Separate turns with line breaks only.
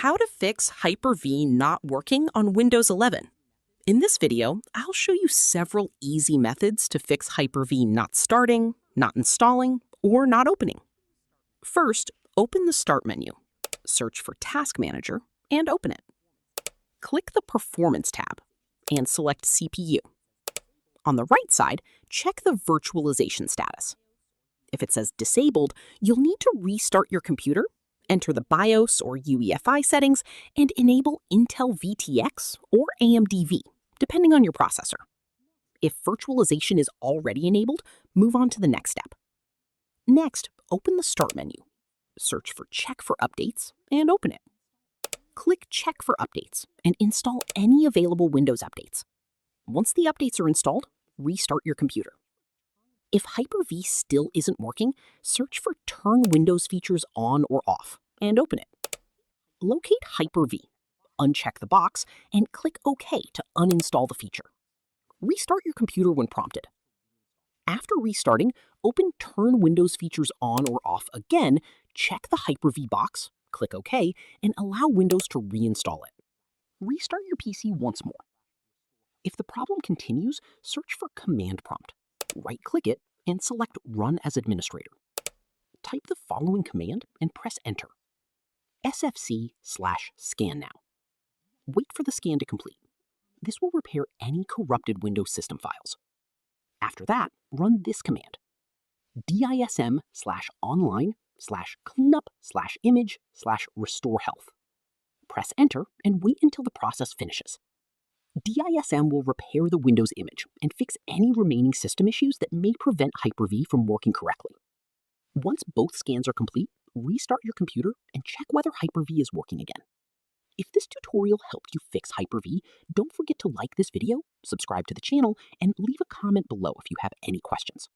How to fix Hyper-V not working on Windows 11. In this video, I'll show you several easy methods to fix Hyper-V not starting, not installing, or not opening. First, open the Start menu, search for Task Manager, and open it. Click the Performance tab and select CPU. On the right side, check the virtualization status. If it says disabled, you'll need to restart your computer, enter the BIOS or UEFI settings, and enable Intel VTX or AMD V, depending on your processor. If virtualization is already enabled, move on to the next step. Next, open the Start menu. Search for Check for Updates and open it. Click Check for Updates and install any available Windows updates. Once the updates are installed, restart your computer. If Hyper-V still isn't working, search for Turn Windows Features On or Off and open it. Locate Hyper-V, uncheck the box, and click OK to uninstall the feature. Restart your computer when prompted. After restarting, open Turn Windows Features On or Off again, check the Hyper-V box, click OK, and allow Windows to reinstall it. Restart your PC once more. If the problem continues, search for Command Prompt. Right-click it and select Run as Administrator. Type the following command and press Enter. sfc/scan now. Wait for the scan to complete. This will repair any corrupted Windows system files. After that, run this command. dism/online/cleanup/image/restore health. Press Enter and wait until the process finishes. DISM will repair the Windows image and fix any remaining system issues that may prevent Hyper-V from working correctly. Once both scans are complete, restart your computer and check whether Hyper-V is working again. If this tutorial helped you fix Hyper-V, don't forget to like this video, subscribe to the channel, and leave a comment below if you have any questions.